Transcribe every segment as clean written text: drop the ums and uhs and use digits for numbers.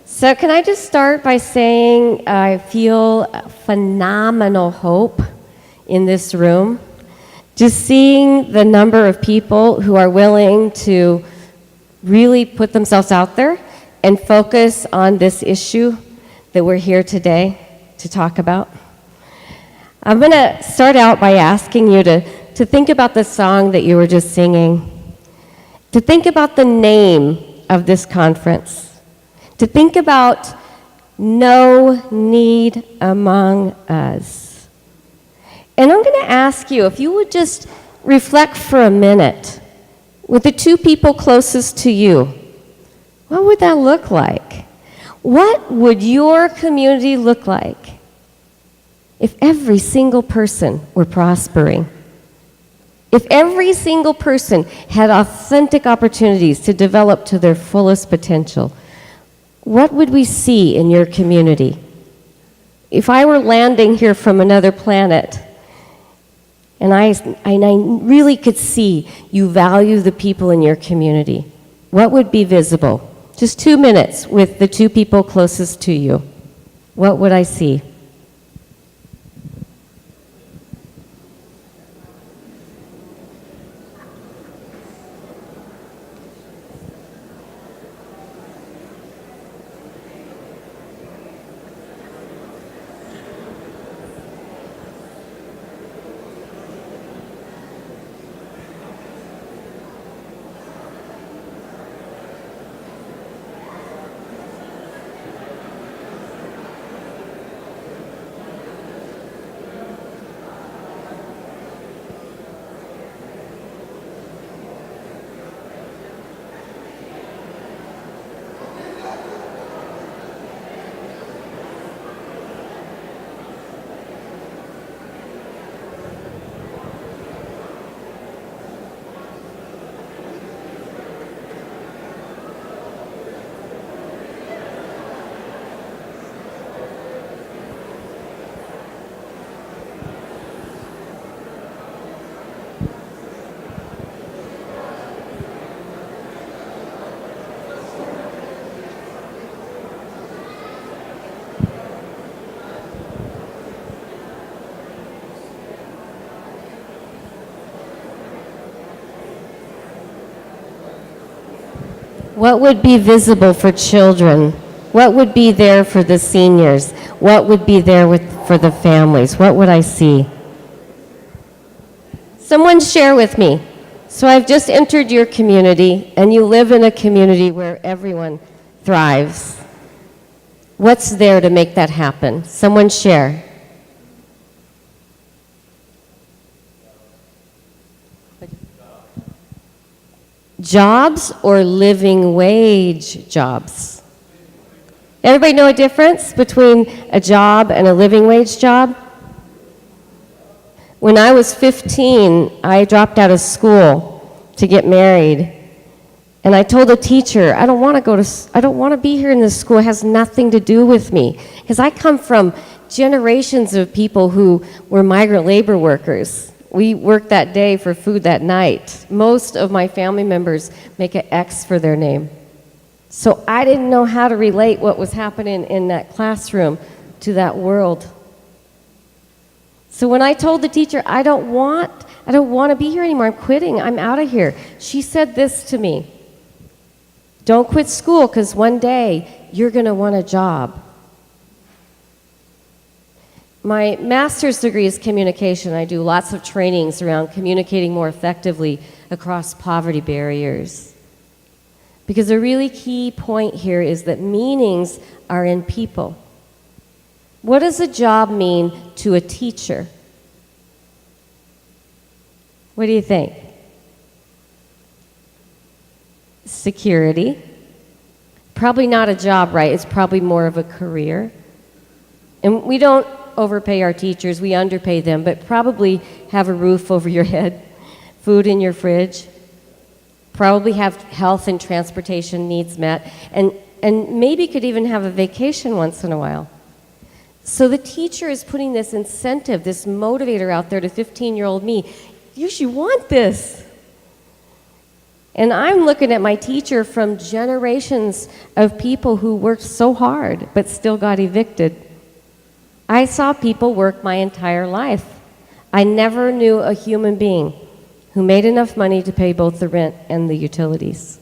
So can I just start by saying I feel phenomenal hope in this room. Just seeing the number of people who are willing to really put themselves out there and focus on this issue that we're here today to talk about. I'm going to start out by asking you to think about the song that you were just singing, to think about the name of this conference, to think about no need among us. And I'm going to ask you if you would just reflect for a minute with the two people closest to you. What would that look like? What would your community look like if every single person were prospering? If every single person had authentic opportunities to develop to their fullest potential, what would we see in your community? If I were landing here from another planet, and I really could see you value the people in your community, what would be visible? Just 2 minutes with the two people closest to you. What would I see? What would be visible for children? What would be there for the seniors? What would be there for the families? What would I see? Someone share with me. So I've just entered your community, and you live in a community where everyone thrives. What's there to make that happen? Someone share. Jobs or living wage jobs? Everybody know a difference between a job and a living wage job? When I was 15, I dropped out of school to get married. And I told a teacher, I don't want to be here in this school. It has nothing to do with me. Because I come from generations of people who were migrant labor workers. We worked that day for food that night. Most of my family members make an X for their name. So I didn't know how to relate what was happening in that classroom to that world. So when I told the teacher, I don't want to be here anymore, I'm quitting, I'm out of here, she said this to me: don't quit school, because one day you're going to want a job. My master's degree is communication. I do lots of trainings around communicating more effectively across poverty barriers. Because a really key point here is that meanings are in people. What does a job mean to a teacher? What do you think? Security. Probably not a job, right? It's probably more of a career. And we don't overpay our teachers, we underpay them, but probably have a roof over your head, food in your fridge, probably have health and transportation needs met, and maybe could even have a vacation once in a while. So the teacher is putting this incentive, this motivator out there to 15-year-old me. You should want this. And I'm looking at my teacher from generations of people who worked so hard but still got evicted. I saw people work my entire life. I never knew a human being who made enough money to pay both the rent and the utilities.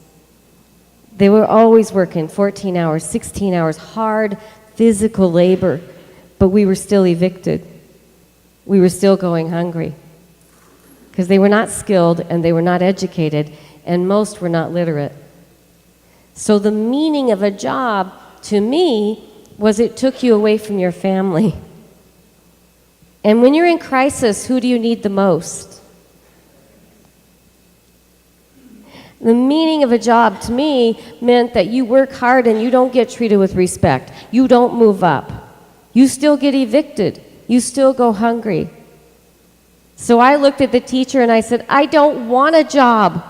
They were always working 14 hours, 16 hours, hard physical labor, but we were still evicted. We were still going hungry because they were not skilled and they were not educated, and most were not literate. So the meaning of a job to me was it took you away from your family. And when you're in crisis, who do you need the most? The meaning of a job to me meant that you work hard and you don't get treated with respect. You don't move up. You still get evicted. You still go hungry. So I looked at the teacher and I said, I don't want a job.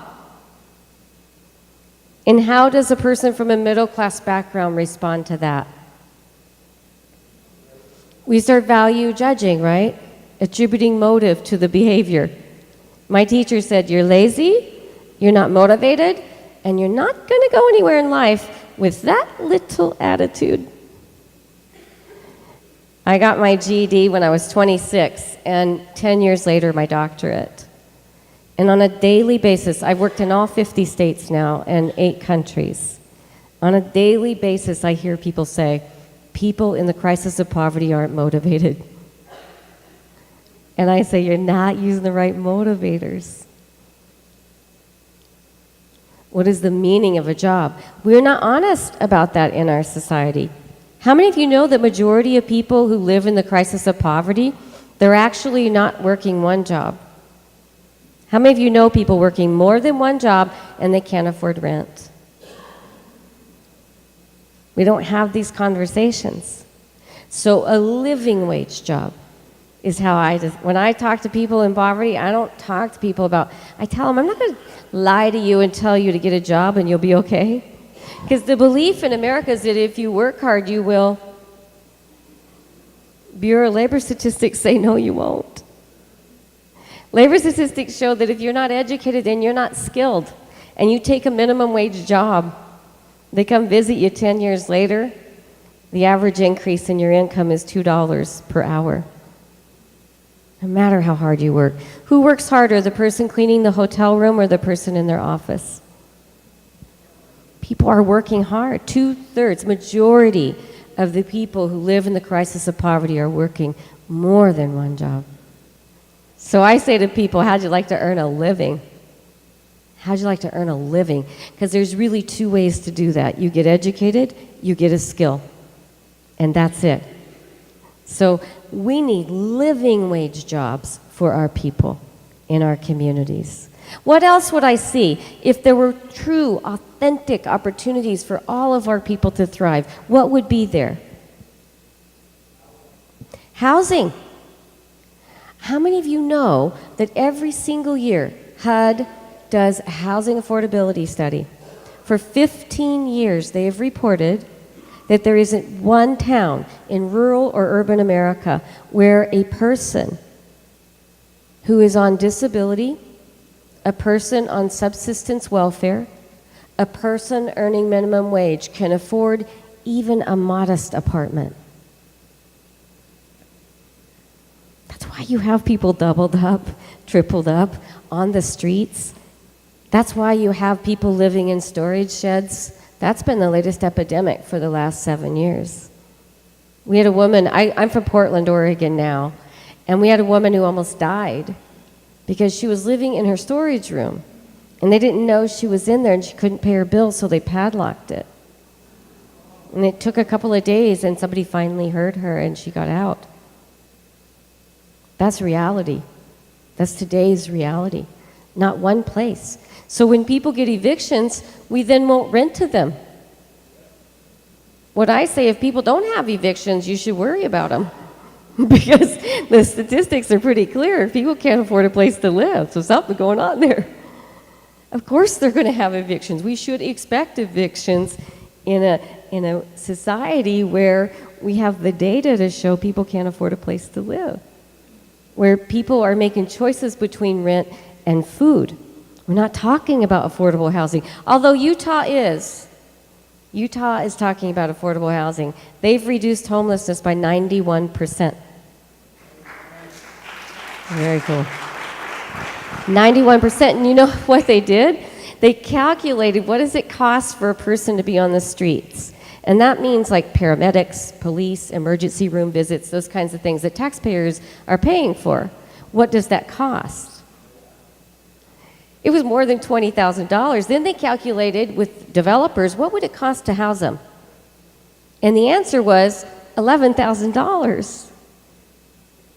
And how does a person from a middle-class background respond to that? We start value judging, right? Attributing motive to the behavior. My teacher said, you're lazy, you're not motivated, and you're not going to go anywhere in life with that little attitude. I got my GED when I was 26, and 10 years later, my doctorate. And on a daily basis, I've worked in all 50 states now and 8 countries. On a daily basis, I hear people say, people in the crisis of poverty aren't motivated. And I say, you're not using the right motivators. What is the meaning of a job? We're not honest about that in our society. How many of you know the majority of people who live in the crisis of poverty, they're actually not working one job? How many of you know people working more than one job and they can't afford rent? We don't have these conversations. So a living wage job is how when I talk to people in poverty, I don't talk to people about, I tell them, I'm not going to lie to you and tell you to get a job and you'll be okay. Because the belief in America is that if you work hard, you will. Bureau of Labor Statistics say no, you won't. Labor statistics show that if you're not educated and you're not skilled and you take a minimum wage job, they come visit you 10 years later, the average increase in your income is $2 per hour. No matter how hard you work. Who works harder, the person cleaning the hotel room or the person in their office? People are working hard. 2/3, majority of the people who live in the crisis of poverty are working more than one job. So I say to people, how'd you like to earn a living? How'd you like to earn a living? Because there's really 2 ways to do that. You get educated, you get a skill, and that's it. So we need living wage jobs for our people in our communities. What else would I see if there were true, authentic opportunities for all of our people to thrive? What would be there? Housing. How many of you know that every single year HUD does a housing affordability study? For 15 years, they have reported that there isn't one town in rural or urban America where a person who is on disability, a person on subsistence welfare, a person earning minimum wage can afford even a modest apartment. That's why you have people doubled up, tripled up on the streets. That's why you have people living in storage sheds. That's been the latest epidemic for the last 7 years. We had a woman, I'm from Portland, Oregon now, and we had a woman who almost died because she was living in her storage room, and they didn't know she was in there and she couldn't pay her bills, so they padlocked it. And it took a couple of days, and somebody finally heard her, and she got out. That's reality. That's today's reality. Not one place. So when people get evictions, we then won't rent to them. What I say, if people don't have evictions, you should worry about them. Because the statistics are pretty clear. People can't afford a place to live, so something's going on there. Of course they're going to have evictions. We should expect evictions in a society where we have the data to show people can't afford a place to live, where people are making choices between rent and food. We're not talking about affordable housing, although Utah is. Utah is talking about affordable housing. They've reduced homelessness by 91%. Very cool. 91%. And you know what they did? They calculated what does it cost for a person to be on the streets. And that means like paramedics, police, emergency room visits, those kinds of things that taxpayers are paying for. What does that cost? It was more than $20,000. Then they calculated with developers, what would it cost to house them? And the answer was $11,000.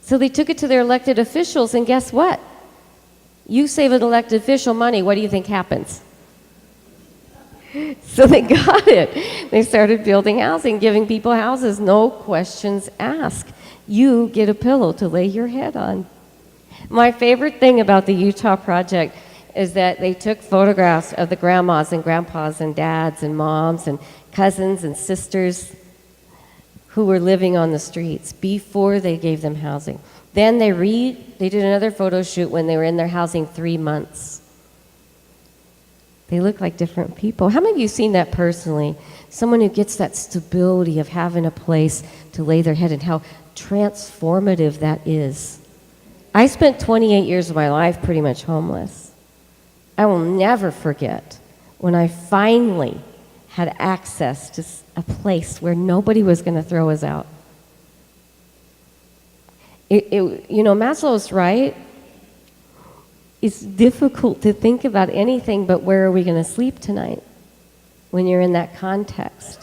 So they took it to their elected officials, and guess what? You save an elected official money, what do you think happens? So they got it. They started building housing, giving people houses, no questions asked. You get a pillow to lay your head on. My favorite thing about the Utah project is that they took photographs of the grandmas and grandpas and dads and moms and cousins and sisters who were living on the streets before they gave them housing. Then they did another photo shoot when they were in their housing 3 months. They look like different people. How many of you have seen that personally? Someone who gets that stability of having a place to lay their head and how transformative that is. I spent 28 years of my life pretty much homeless. I will never forget when I finally had access to a place where nobody was going to throw us out. You know, Maslow's right. It's difficult to think about anything but where are we going to sleep tonight when you're in that context.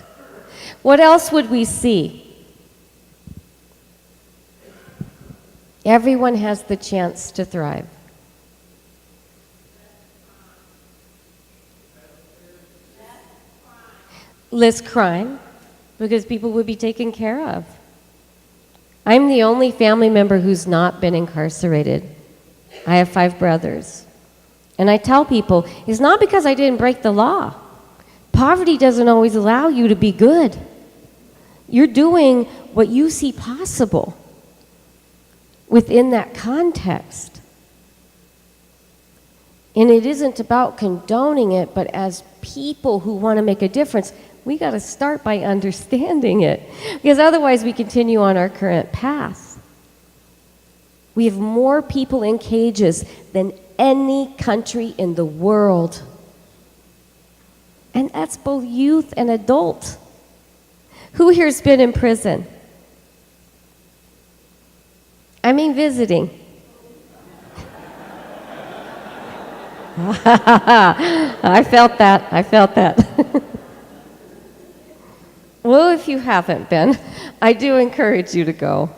What else would we see? Everyone has the chance to thrive. Less crime, because people would be taken care of. I'm the only family member who's not been incarcerated. I have 5 brothers. And I tell people, it's not because I didn't break the law. Poverty doesn't always allow you to be good. You're doing what you see possible within that context. And it isn't about condoning it, but as people who want to make a difference, we got to start by understanding it, because otherwise we continue on our current path. We have more people in cages than any country in the world. And that's both youth and adult. Who here's been in prison? I mean visiting. I felt that. Well, if you haven't been, I do encourage you to go.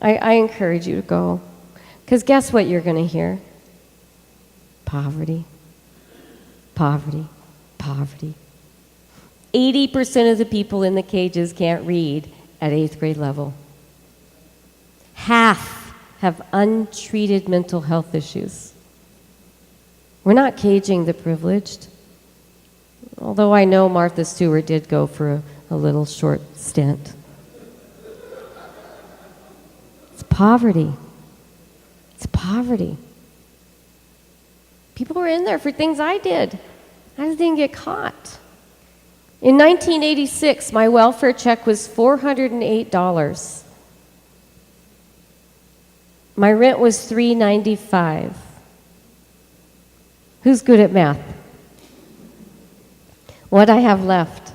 I encourage you to go. Because guess what you're going to hear? Poverty. Poverty. Poverty. 80% of the people in the cages can't read at 8th grade level. Half have untreated mental health issues. We're not caging the privileged. Although I know Martha Stewart did go for a little short stint. It's poverty. It's poverty. People were in there for things I did. I just didn't get caught. In 1986, my welfare check was $408. My rent was $395. Who's good at math? What I have left?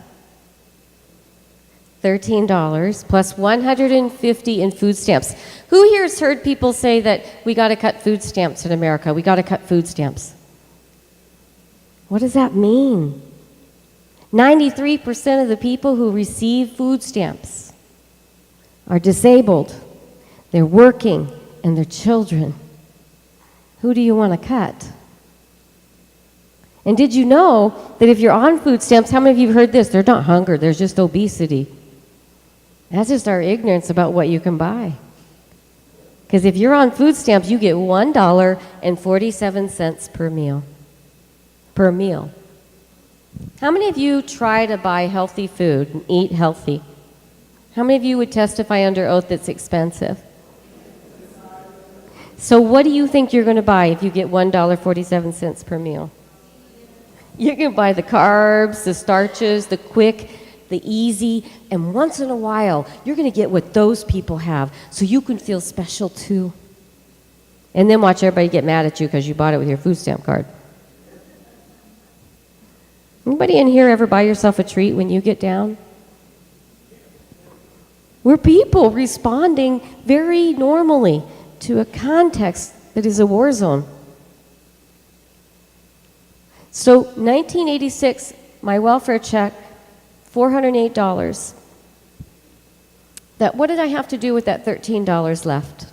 $13 plus $150 in food stamps. Who here has heard people say that we got to cut food stamps in America? We got to cut food stamps. What does that mean? 93% of the people who receive food stamps are disabled. They're working, and they're children. Who do you want to cut? And did you know that if you're on food stamps, how many of you have heard this? They're not hunger, there's just obesity. That's just our ignorance about what you can buy. Because if you're on food stamps, you get $1.47 per meal. Per meal. How many of you try to buy healthy food and eat healthy? How many of you would testify under oath it's expensive? So what do you think you're going to buy if you get $1.47 per meal? You're going to buy the carbs, the starches, the quick, the easy, and once in a while, you're going to get what those people have so you can feel special too. And then watch everybody get mad at you because you bought it with your food stamp card. Anybody in here ever buy yourself a treat when you get down? We're people responding very normally to a context that is a war zone. So 1986, my welfare check, $408. What did I have to do with that $13 left?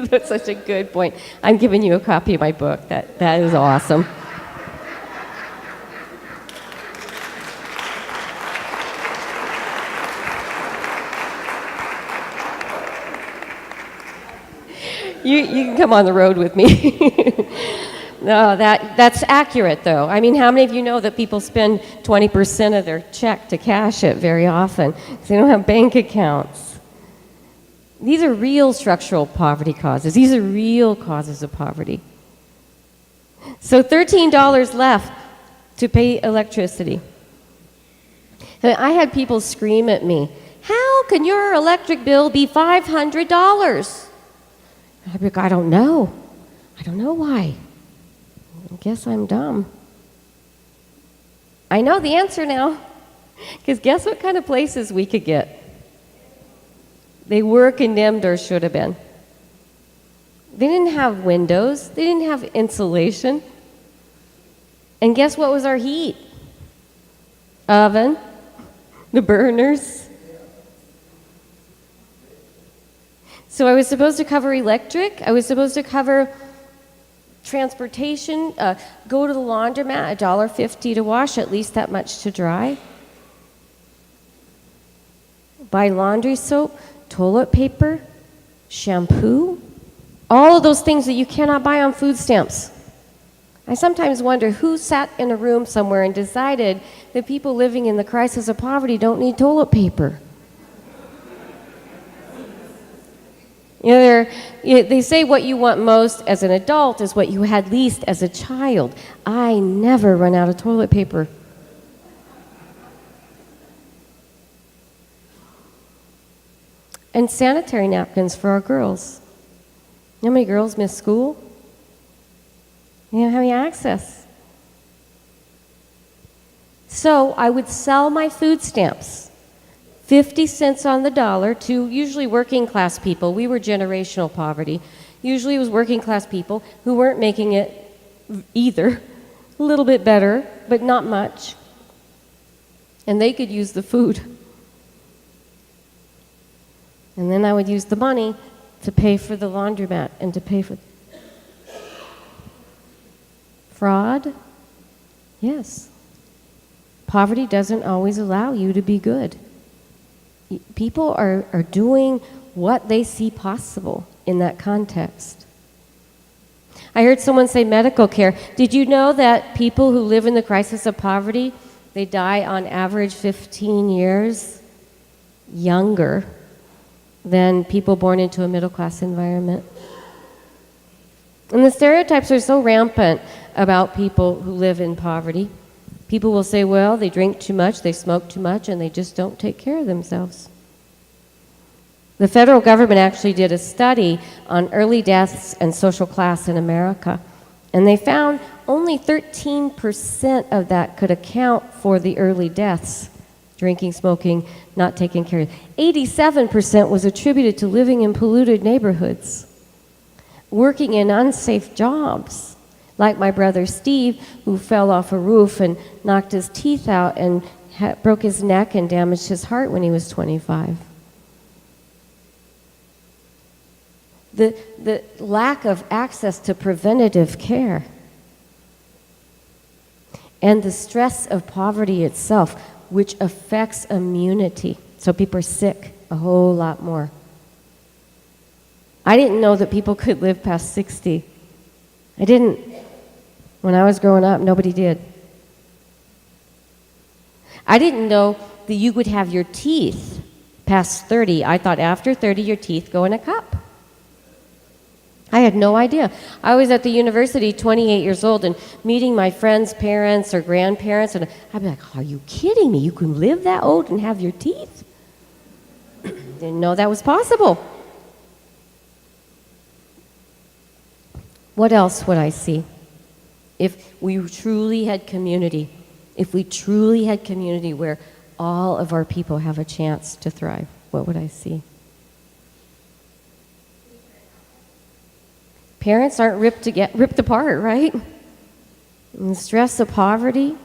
That's such a good point. I'm giving you a copy of my book. That is awesome. You can come on the road with me. No, that's accurate, though. I mean, how many of you know that people spend 20% of their check to cash it very often? So they don't have bank accounts. These are real structural poverty causes. These are real causes of poverty. So $13 left to pay electricity. And I had people scream at me, "How can your electric bill be $500? I'd be like, I don't know. I don't know why. I guess I'm dumb. I know the answer now. Because guess what kind of places we could get? They were condemned or should have been. They didn't have windows. They didn't have insulation. And guess what was our heat? Oven. The burners. So I was supposed to cover electric. I was supposed to cover transportation, go to the laundromat, $1.50 to wash, at least that much to dry. Buy laundry soap, toilet paper, shampoo, all of those things that you cannot buy on food stamps. I sometimes wonder who sat in a room somewhere and decided that people living in the crisis of poverty don't need toilet paper. You know, they say what you want most as an adult is what you had least as a child. I never run out of toilet paper. And sanitary napkins for our girls. You know how many girls miss school? You don't have any access. So I would sell my food stamps, 50 cents on the dollar, to usually working class people. We were generational poverty. Usually it was working class people who weren't making it either. A little bit better, but not much. And they could use the food. And then I would use the money to pay for the laundromat and to pay for fraud. Yes. Poverty doesn't always allow you to be good. People are doing what they see possible in that context. I heard someone say medical care. Did you know that people who live in the crisis of poverty, they die on average 15 years younger than people born into a middle-class environment? And the stereotypes are so rampant about people who live in poverty. People will say, well, they drink too much, they smoke too much, and they just don't take care of themselves. The federal government actually did a study on early deaths and social class in America, and they found only 13% of that could account for the early deaths. Drinking, smoking, not taking care of. 87% was attributed to living in polluted neighborhoods, working in unsafe jobs, like my brother Steve, who fell off a roof and knocked his teeth out and broke his neck and damaged his heart when he was 25. The lack of access to preventative care and the stress of poverty itself, which affects immunity. So people are sick a whole lot more. I didn't know that people could live past 60. I didn't. When I was growing up, nobody did. I didn't know that you would have your teeth Past 30, I thought after 30 your teeth go in a cup. I had no idea. I was at the university, 28 years old, and meeting my friends' parents or grandparents, and I'd be like, are you kidding me? You can live that old and have your teeth? Didn't know that was possible. What else would I see? If we truly had community, where all of our people have a chance to thrive, what would I see? Parents aren't ripped apart, right? And the stress of poverty.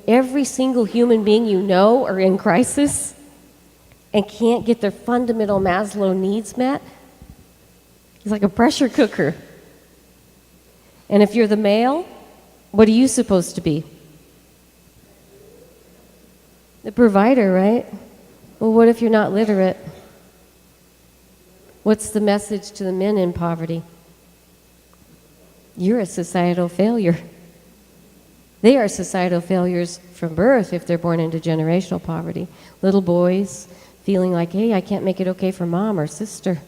Every single human being you know are in crisis and can't get their fundamental Maslow needs met. It's like a pressure cooker. And if you're the male, what are you supposed to be? The provider, right? Well, what if you're not literate? What's the message to the men in poverty? You're a societal failure. They are societal failures from birth if they're born into generational poverty. Little boys feeling like, hey, I can't make it okay for mom or sister.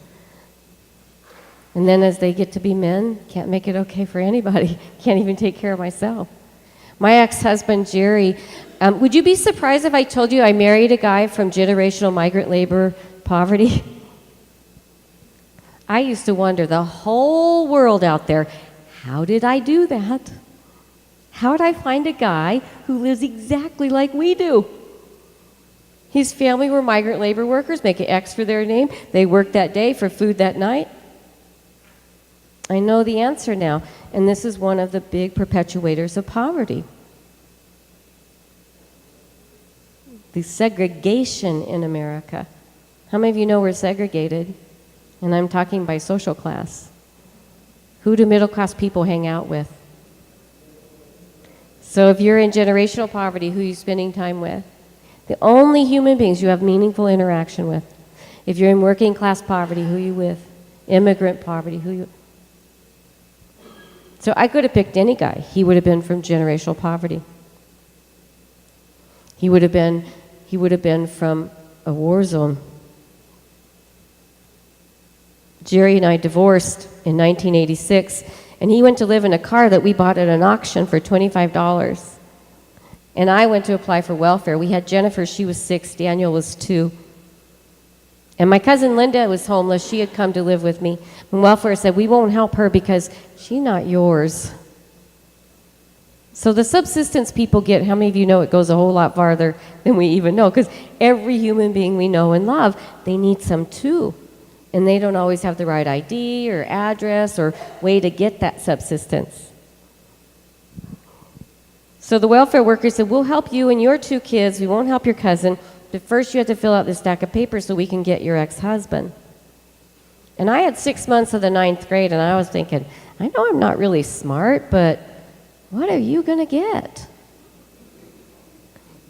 And then as they get to be men, can't make it okay for anybody. Can't even take care of myself. My ex-husband, Jerry, would you be surprised if I told you I married a guy from generational migrant labor poverty? I used to wonder, the whole world out there, how did I do that? How did I find a guy who lives exactly like we do? His family were migrant labor workers, make an X for their name. They worked that day for food that night. I know the answer now, and this is one of the big perpetuators of poverty. The segregation in America. How many of you know we're segregated? And I'm talking by social class. Who do middle-class people hang out with? So if you're in generational poverty, who are you spending time with? The only human beings you have meaningful interaction with. If you're in working-class poverty, who are you with? Immigrant poverty, who are you? So I could have picked any guy. He would have been from generational poverty. He would have been from a war zone. Jerry and I divorced in 1986, and he went to live in a car that we bought at an auction for $25. And I went to apply for welfare. We had Jennifer, she was 6, Daniel was 2. And my cousin Linda was homeless. She had come to live with me. And welfare said, we won't help her because she's not yours. So the subsistence people get, how many of you know it goes a whole lot farther than we even know? Because every human being we know and love, they need some too. And they don't always have the right ID or address or way to get that subsistence. So the welfare worker said, we'll help you and your 2 kids. We won't help your cousin. But first you have to fill out this stack of papers so we can get your ex-husband. And I had 6 months of the 9th grade, and I was thinking, I know I'm not really smart, but what are you going to get?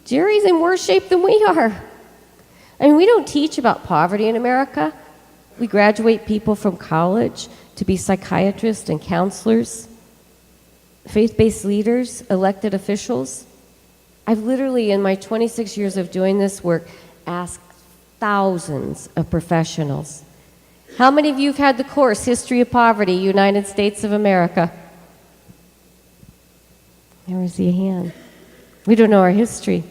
Jerry's in worse shape than we are. I mean, we don't teach about poverty in America. We graduate people from college to be psychiatrists and counselors, faith-based leaders, elected officials. I've literally, in my 26 years of doing this work, asked thousands of professionals. How many of you have had the course, History of Poverty, United States of America? There was a hand. We don't know our history.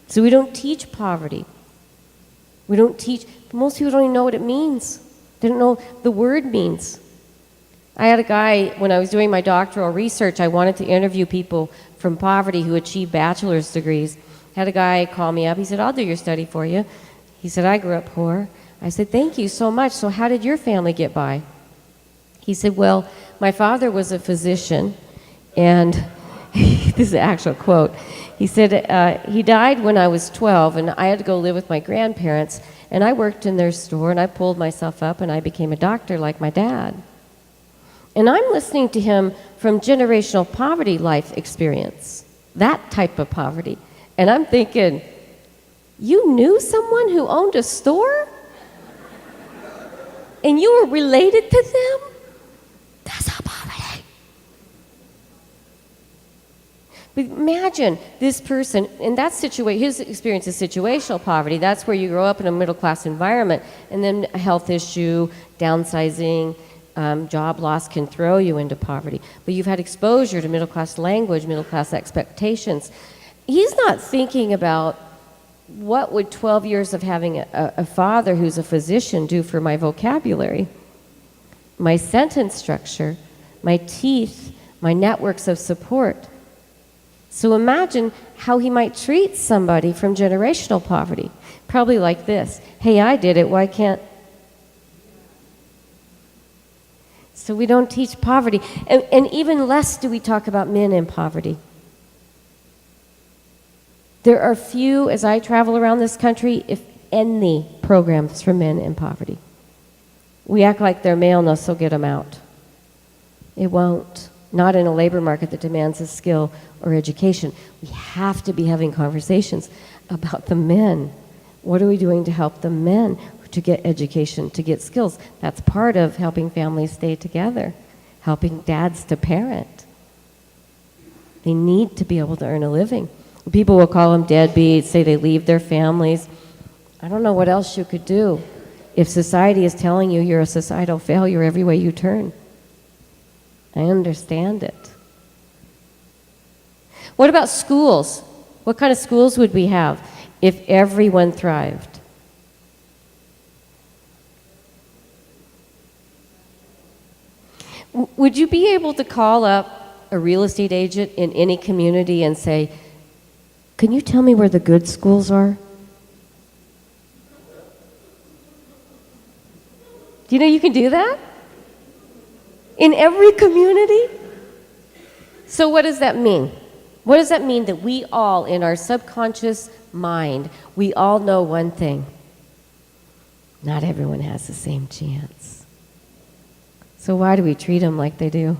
So we don't teach poverty. We don't teach, most people don't even know what it means. They don't know what the word means. I had a guy, when I was doing my doctoral research, I wanted to interview people from poverty who achieved bachelor's degrees. I had a guy call me up. He said, I'll do your study for you. He said, I grew up poor. I said, thank you so much. So how did your family get by? He said, well, my father was a physician, and this is an actual quote. He said, he died when I was 12, and I had to go live with my grandparents, and I worked in their store, and I pulled myself up, and I became a doctor like my dad. And I'm listening to him from generational poverty life experience, that type of poverty. And I'm thinking, you knew someone who owned a store? And you were related to them? That's not poverty. But imagine this person, in that situation, his experience is situational poverty. That's where you grow up in a middle-class environment, and then a health issue, downsizing, job loss can throw you into poverty. But you've had exposure to middle-class language, middle-class expectations. He's not thinking about what would 12 years of having a father who's a physician do for my vocabulary, my sentence structure, my teeth, my networks of support. So imagine how he might treat somebody from generational poverty. Probably like this: hey, I did it, why can't? So we don't teach poverty. And even less do we talk about men in poverty. There are few, as I travel around this country, if any, programs for men in poverty. We act like they're male, no, so get them out. It won't. Not in a labor market that demands a skill or education. We have to be having conversations about the men. What are we doing to help the men to get education, to get skills? That's part of helping families stay together, helping dads to parent. They need to be able to earn a living. People will call them deadbeats, say they leave their families. I don't know what else you could do if society is telling you you're a societal failure every way you turn. I understand it. What about schools? What kind of schools would we have if everyone thrived? Would you be able to call up a real estate agent in any community and say, can you tell me where the good schools are? Do you know you can do that? In every community? So what does that mean? What does that mean that we all, in our subconscious mind, we all know one thing? Not everyone has the same chance. So why do we treat them like they do?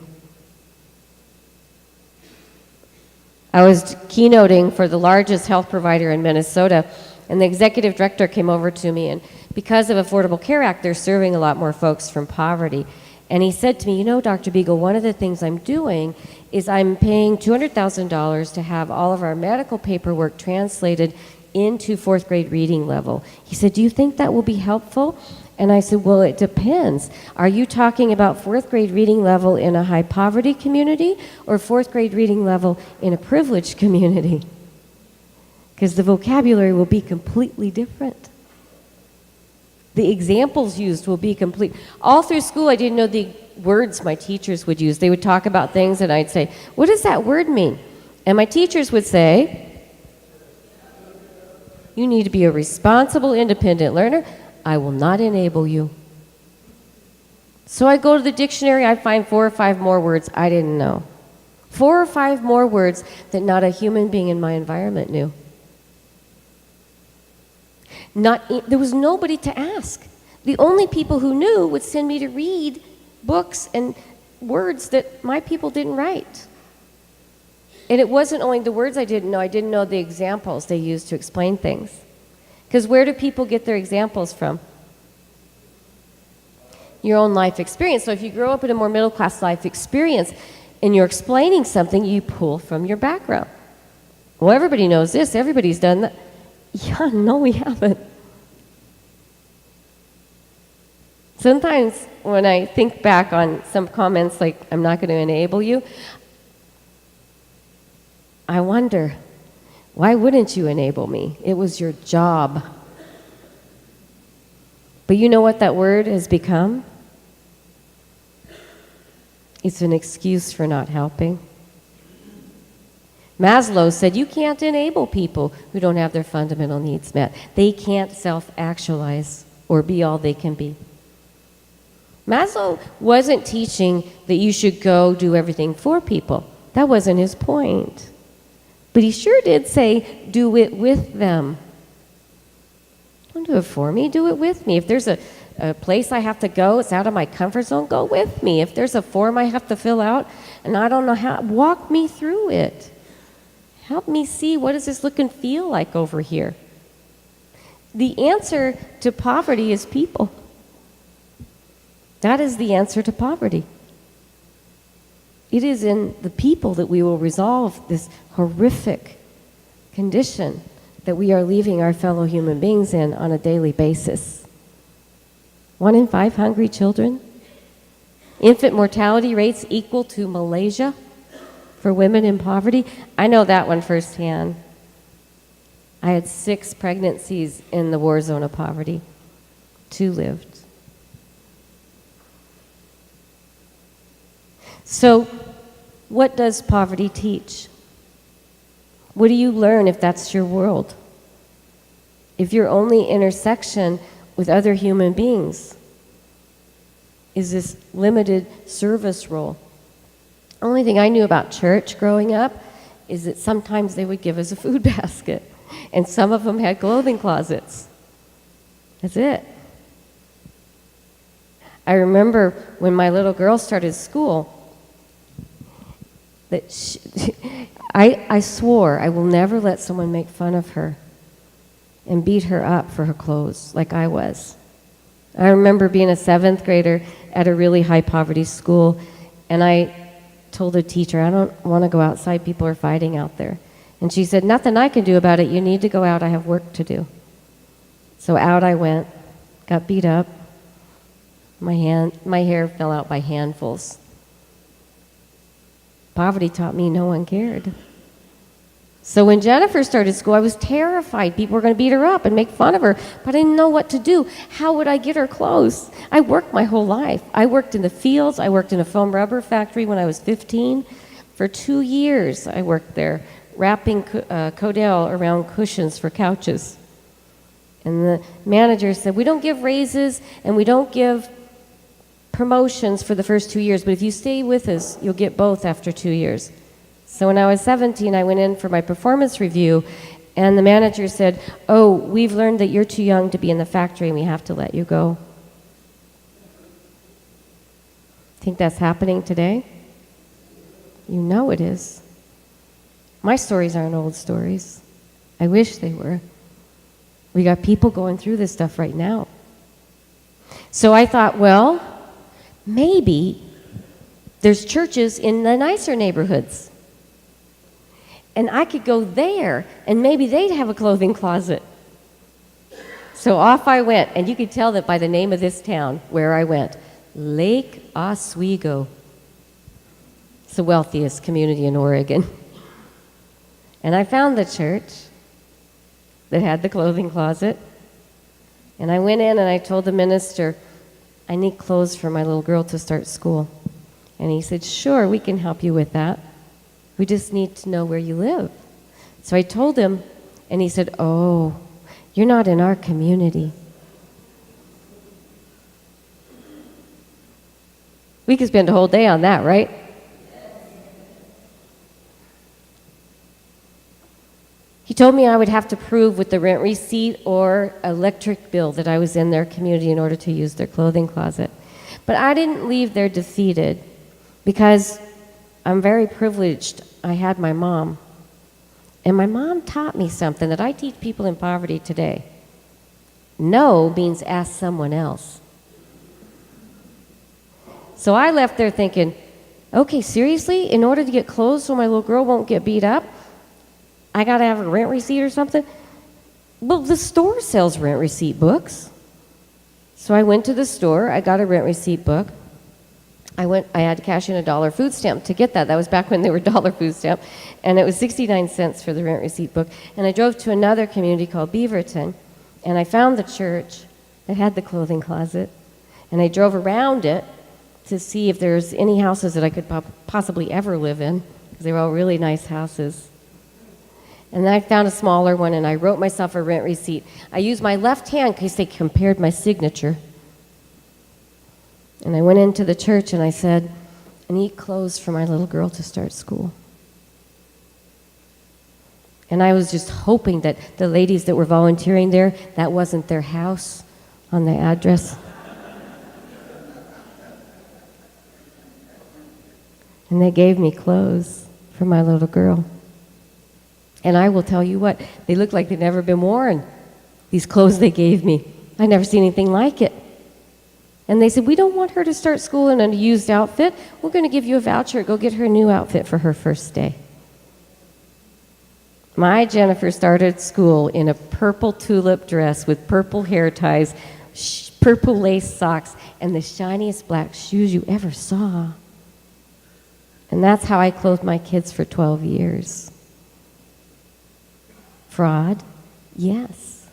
I was keynoting for the largest health provider in Minnesota, and the executive director came over to me, and because of Affordable Care Act, they're serving a lot more folks from poverty. And he said to me, you know, Dr. Beegle, one of the things I'm doing is I'm paying $200,000 to have all of our medical paperwork translated into fourth grade reading level. He said, do you think that will be helpful? And I said, well, it depends. Are you talking about fourth grade reading level in a high poverty community or fourth grade reading level in a privileged community? Because the vocabulary will be completely different. The examples used will be complete. All through school, I didn't know the words my teachers would use. They would talk about things, and I'd say, what does that word mean? And my teachers would say, you need to be a responsible, independent learner. I will not enable you. So I go to the dictionary, I find 4 or 5 more words I didn't know. 4 or 5 more words that not a human being in my environment knew. There was nobody to ask. The only people who knew would send me to read books and words that my people didn't write. And it wasn't only the words I didn't know the examples they used to explain things. Because where do people get their examples from? Your own life experience. So if you grow up in a more middle-class life experience and you're explaining something, you pull from your background. Well, everybody knows this. Everybody's done that. Yeah, no, we haven't. Sometimes when I think back on some comments like, I'm not going to enable you, I wonder, why wouldn't you enable me? It was your job. But you know what that word has become? It's an excuse for not helping. Maslow said you can't enable people who don't have their fundamental needs met. They can't self-actualize or be all they can be. Maslow wasn't teaching that you should go do everything for people. That wasn't his point. But he sure did say, do it with them. Don't do it for me, do it with me. If there's a place I have to go, it's out of my comfort zone, go with me. If there's a form I have to fill out and I don't know how, walk me through it. Help me see, what does this look and feel like over here? The answer to poverty is people. That is the answer to poverty. it is in the people that we will resolve this horrific condition that we are leaving our fellow human beings in on a daily basis. 1 in 5 hungry children. Infant mortality rates equal to Malaysia for women in poverty. I know that one firsthand. I had 6 pregnancies in the war zone of poverty. 2 lived. So, what does poverty teach? What do you learn if that's your world? If your only intersection with other human beings is this limited service role? Only thing I knew about church growing up is that sometimes they would give us a food basket, and some of them had clothing closets. That's it. I remember when my little girl started school, that I swore I will never let someone make fun of her and beat her up for her clothes like I was. I remember being a 7th grader at a really high poverty school, and I told the teacher, I don't want to go outside, people are fighting out there. And she said, nothing I can do about it, you need to go out, I have work to do. So out I went, got beat up, my hair fell out by handfuls. Poverty taught me no one cared. So when Jennifer started school, I was terrified. People were going to beat her up and make fun of her, but I didn't know what to do. How would I get her clothes? I worked my whole life. I worked in the fields. I worked in a foam rubber factory when I was 15. For 2 years, I worked there, wrapping Codell around cushions for couches. And the manager said, we don't give raises and we don't give promotions for the first 2 years, but if you stay with us, you'll get both after 2 years. So when I was 17, I went in for my performance review, and the manager said, oh, we've learned that you're too young to be in the factory and we have to let you go. Think that's happening today? You know it is. My stories aren't old stories. I wish they were. We got people going through this stuff right now. So I thought, well, maybe there's churches in the nicer neighborhoods. And I could go there, and maybe they'd have a clothing closet. So off I went, and you could tell that by the name of this town where I went, Lake Oswego. It's the wealthiest community in Oregon. And I found the church that had the clothing closet. And I went in and I told the minister, I need clothes for my little girl to start school. And he said, sure, we can help you with that. We just need to know where you live. So I told him, and he said, oh, you're not in our community. We could spend a whole day on that, right? He told me I would have to prove with the rent receipt or electric bill that I was in their community in order to use their clothing closet. But I didn't leave there defeated because I'm very privileged. I had my mom. And my mom taught me something that I teach people in poverty today. No means ask someone else. So I left there thinking, okay, seriously? In order to get clothes so my little girl won't get beat up, I got to have a rent receipt or something? Well, the store sells rent receipt books. So I went to the store. I got a rent receipt book. I had to cash in a $1 food stamp to get that. That was back when they were $1 food stamp. And it was 69 cents for the rent receipt book. And I drove to another community called Beaverton. And I found the church that had the clothing closet. And I drove around it to see if there's any houses that I could possibly ever live in, because they were all really nice houses. And then I found a smaller one, and I wrote myself a rent receipt. I used my left hand because they compared my signature. And I went into the church, and I said, I need clothes for my little girl to start school. And I was just hoping that the ladies that were volunteering there, that wasn't their house on the address. And they gave me clothes for my little girl. And I will tell you what, they looked like they'd never been worn, these clothes they gave me. I'd never seen anything like it. And they said, we don't want her to start school in a used outfit. We're going to give you a voucher. Go get her a new outfit for her first day. My Jennifer started school in a purple tulip dress with purple hair ties, purple lace socks, and the shiniest black shoes you ever saw. And that's how I clothed my kids for 12 years. Fraud? Yes.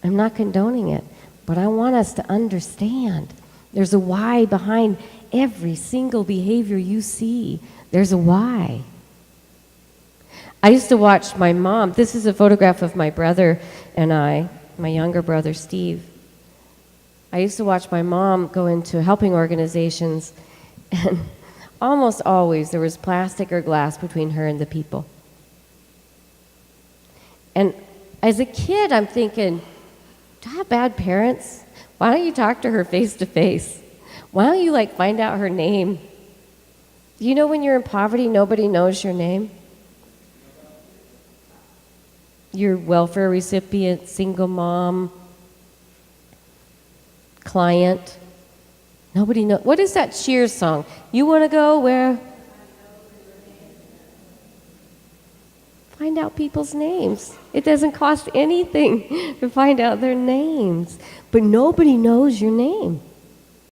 I'm not condoning it, but I want us to understand there's a why behind every single behavior you see. There's a why. I used to watch my mom. This is a photograph of my brother and I, my younger brother, Steve. I used to watch my mom go into helping organizations, and almost always there was plastic or glass between her and the people. And as a kid, I'm thinking, do I have bad parents? Why don't you talk to her face to face? Why don't you find out her name? Do you know when you're in poverty, nobody knows your name? Your welfare recipient, single mom, client. Nobody knows. What is that Cheers song? You want to go where? Find out people's names. It doesn't cost anything to find out their names. But nobody knows your name.